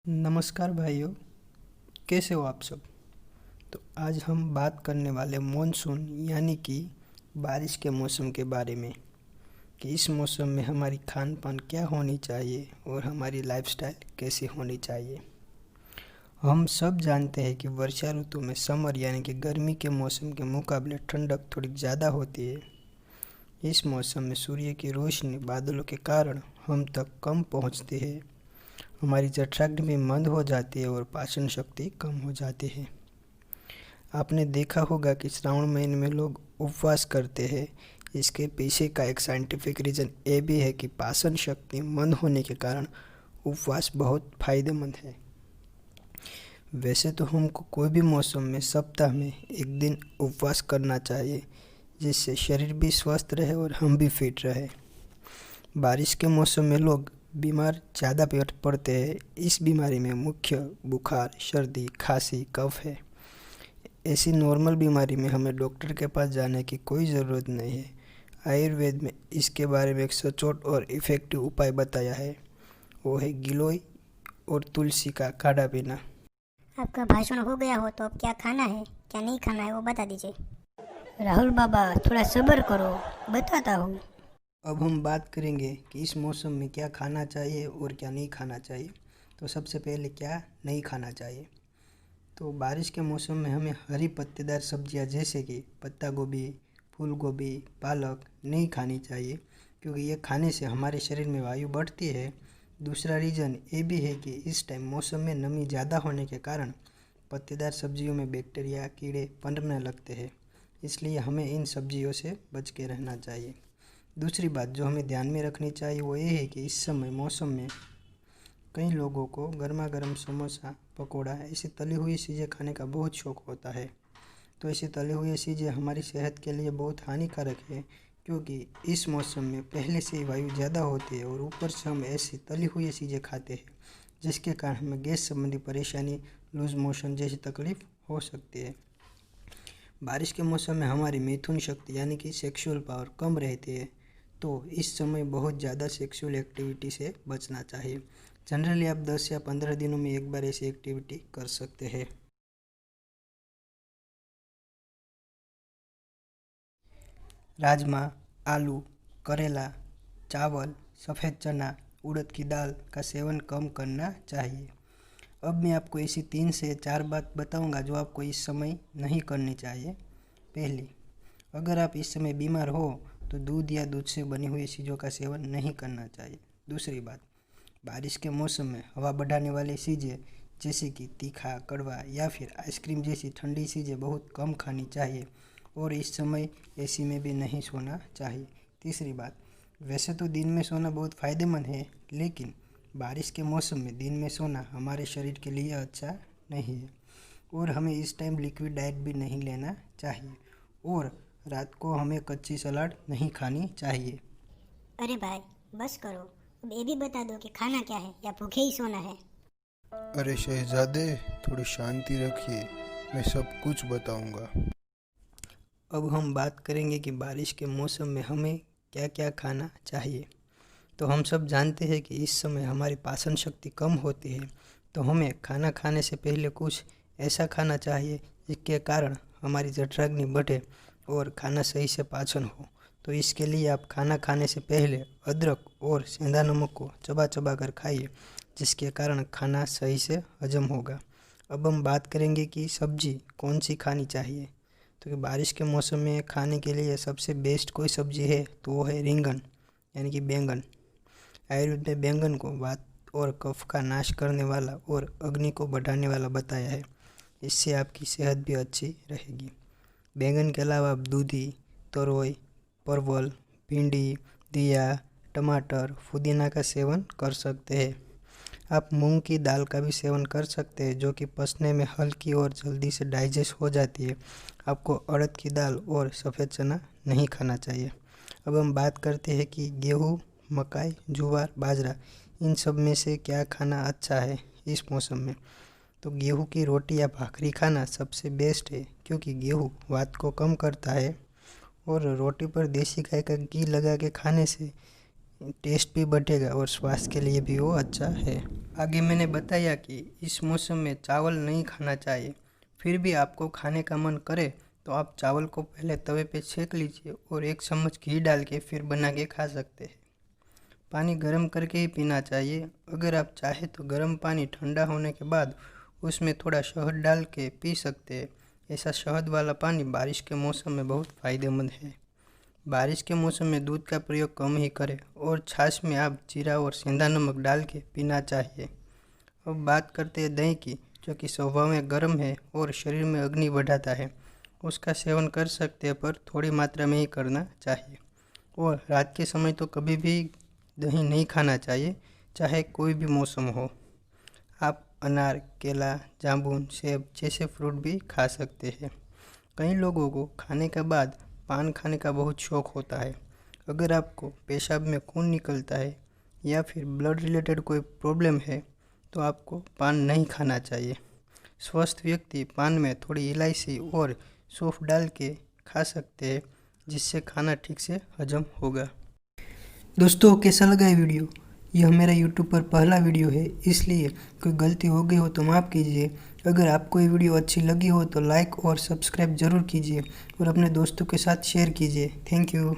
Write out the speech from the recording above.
नमस्कार भाइयों, कैसे हो आप सब। तो आज हम बात करने वाले मॉनसून यानी कि बारिश के मौसम के बारे में कि इस मौसम में हमारी खान पान क्या होनी चाहिए और हमारी लाइफस्टाइल कैसी होनी चाहिए। हम सब जानते हैं कि वर्षा ऋतु में समर यानी कि गर्मी के मौसम के मुकाबले ठंडक थोड़ी ज़्यादा होती है। इस मौसम में सूर्य की रोशनी बादलों के कारण हम तक कम पहुंचती है, हमारी जठराग्नि भी मंद हो जाती है और पाचन शक्ति कम हो जाती है। आपने देखा होगा कि श्रावण महीने में लोग उपवास करते हैं। इसके पीछे का एक साइंटिफिक रीज़न ये भी है कि पाचन शक्ति मंद होने के कारण उपवास बहुत फायदेमंद है। वैसे तो हमको कोई भी मौसम में सप्ताह में एक दिन उपवास करना चाहिए, जिससे शरीर भी स्वस्थ रहे और हम भी फिट रहे। बारिश के मौसम में लोग बीमार ज़्यादा पड़ते हैं। इस बीमारी में मुख्य बुखार, सर्दी, खांसी, कफ है। ऐसी नॉर्मल बीमारी में हमें डॉक्टर के पास जाने की कोई ज़रूरत नहीं है। आयुर्वेद में इसके बारे में एक सचोट और इफ़ेक्टिव उपाय बताया है, वो है गिलोय और तुलसी का काढ़ा पीना। आपका भाषण हो गया हो तो अब क्या खाना है क्या नहीं खाना है वो बता दीजिए। राहुल बाबा थोड़ा सब्र करो, बताता हूँ। अब हम बात करेंगे कि इस मौसम में क्या खाना चाहिए और क्या नहीं खाना चाहिए। तो सबसे पहले क्या नहीं खाना चाहिए। तो बारिश के मौसम में हमें हरी पत्तेदार सब्जियां जैसे कि पत्ता गोभी, फूल गोभी, पालक नहीं खानी चाहिए, क्योंकि ये खाने से हमारे शरीर में वायु बढ़ती है। दूसरा रीज़न ये भी है कि इस टाइम मौसम में नमी ज़्यादा होने के कारण पत्तेदार सब्जियों में बैक्टीरिया, कीड़े पनपने लगते हैं, इसलिए हमें इन सब्जियों से बच के रहना चाहिए। दूसरी बात जो हमें ध्यान में रखनी चाहिए वो ये है कि इस समय मौसम में कई लोगों को गर्मा गर्म समोसा, पकोड़ा ऐसी तली हुई चीज़ें खाने का बहुत शौक़ होता है। तो ऐसी तली हुई चीज़ें हमारी सेहत के लिए बहुत हानिकारक है, क्योंकि इस मौसम में पहले से ही वायु ज़्यादा होती है और ऊपर से हम ऐसी तली हुई चीज़ें खाते हैं, जिसके कारण हमें गैस संबंधी परेशानी, लूज मोशन जैसी तकलीफ हो सकती है। बारिश के मौसम में हमारी मिथुन शक्ति यानी कि सेक्सुअल पावर कम रहती है, तो इस समय बहुत ज़्यादा सेक्सुअल एक्टिविटी से बचना चाहिए। जनरली आप 10 या 15 दिनों में एक बार ऐसी एक्टिविटी कर सकते हैं। राजमा, आलू, करेला, चावल, सफ़ेद चना, उड़द की दाल का सेवन कम करना चाहिए। अब मैं आपको ऐसी 3 से 4 बात बताऊंगा जो आपको इस समय नहीं करनी चाहिए। पहली, अगर आप इस समय बीमार हो तो दूध या दूध से बनी हुई चीज़ों का सेवन नहीं करना चाहिए। दूसरी बात, बारिश के मौसम में हवा बढ़ाने वाली चीज़ें जैसे कि तीखा, कड़वा या फिर आइसक्रीम जैसी ठंडी चीज़ें बहुत कम खानी चाहिए और इस समय एसी में भी नहीं सोना चाहिए। तीसरी बात, वैसे तो दिन में सोना बहुत फ़ायदेमंद है, लेकिन बारिश के मौसम में दिन में सोना हमारे शरीर के लिए अच्छा नहीं है और हमें इस टाइम लिक्विड डाइट भी नहीं लेना चाहिए और रात को हमें कच्ची सलाद नहीं खानी चाहिए। अरे भाई बस करो, अब ये भी बता दो कि खाना क्या है या भूखे ही सोना है। अरे शहजादे, थोड़ी शांति रखिए, मैं सब कुछ बताऊंगा। अब हम बात करेंगे कि बारिश के मौसम में हमें क्या क्या खाना चाहिए। तो हम सब जानते हैं कि इस समय हमारी पाचन शक्ति कम होती है, तो हमें खाना खाने से पहले कुछ ऐसा खाना चाहिए जिसके कारण हमारी जठराग्नि बढ़े और खाना सही से पाचन हो। तो इसके लिए आप खाना खाने से पहले अदरक और सेंधा नमक को चबा चबा कर खाइए, जिसके कारण खाना सही से हजम होगा। अब हम बात करेंगे कि सब्जी कौन सी खानी चाहिए। तो कि बारिश के मौसम में खाने के लिए सबसे बेस्ट कोई सब्जी है तो वो है रिंगन यानी कि बैंगन। आयुर्वेद में बैंगन को वात और कफ का नाश करने वाला और अग्नि को बढ़ाने वाला बताया है। इससे आपकी सेहत भी अच्छी रहेगी। बैंगन के अलावा आप दूधी, तरोई, परवल, भिंडी, दिया, टमाटर, पुदीना का सेवन कर सकते हैं। आप मूंग की दाल का भी सेवन कर सकते हैं, जो कि पचने में हल्की और जल्दी से डाइजेस्ट हो जाती है। आपको अड़द की दाल और सफ़ेद चना नहीं खाना चाहिए। अब हम बात करते हैं कि गेहूँ, मकाई, ज्वार, बाजरा इन सब में से क्या खाना अच्छा है इस मौसम में। तो गेहूँ की रोटी या भाकरी खाना सबसे बेस्ट है, क्योंकि गेहूँ वात को कम करता है और रोटी पर देसी गाय का घी लगा के खाने से टेस्ट भी बढ़ेगा और स्वास्थ्य के लिए भी वो अच्छा है। आगे मैंने बताया कि इस मौसम में चावल नहीं खाना चाहिए, फिर भी आपको खाने का मन करे तो आप चावल को पहले तवे पे सेक लीजिए और 1 चम्मच घी डाल के फिर बना के खा सकते हैं। पानी गर्म करके ही पीना चाहिए। अगर आप चाहें तो गर्म पानी ठंडा होने के बाद उसमें थोड़ा शहद डाल के पी सकते हैं। ऐसा शहद वाला पानी बारिश के मौसम में बहुत फ़ायदेमंद है। बारिश के मौसम में दूध का प्रयोग कम ही करें और छाछ में आप जीरा और सेंधा नमक डाल के पीना चाहिए। अब बात करते हैं दही की, जो कि स्वभाव में गर्म है और शरीर में अग्नि बढ़ाता है। उसका सेवन कर सकते हैं, पर थोड़ी मात्रा में ही करना चाहिए। और रात के समय तो कभी भी दही नहीं खाना चाहिए, चाहे कोई भी मौसम हो। आप अनार, केला, जामुन, सेब जैसे फ्रूट भी खा सकते हैं। कई लोगों को खाने के बाद पान खाने का बहुत शौक़ होता है। अगर आपको पेशाब में खून निकलता है या फिर ब्लड रिलेटेड कोई प्रॉब्लम है तो आपको पान नहीं खाना चाहिए। स्वस्थ व्यक्ति पान में थोड़ी इलायची और सौंफ डाल के खा सकते हैं, जिससे खाना ठीक से हजम होगा। दोस्तों, कैसा लगा ये वीडियो? यह मेरा यूट्यूब पर पहला वीडियो है, इसलिए कोई गलती हो गई हो तो माफ़ कीजिए। अगर आपको ये वीडियो अच्छी लगी हो तो लाइक और सब्सक्राइब ज़रूर कीजिए और अपने दोस्तों के साथ शेयर कीजिए। Thank you.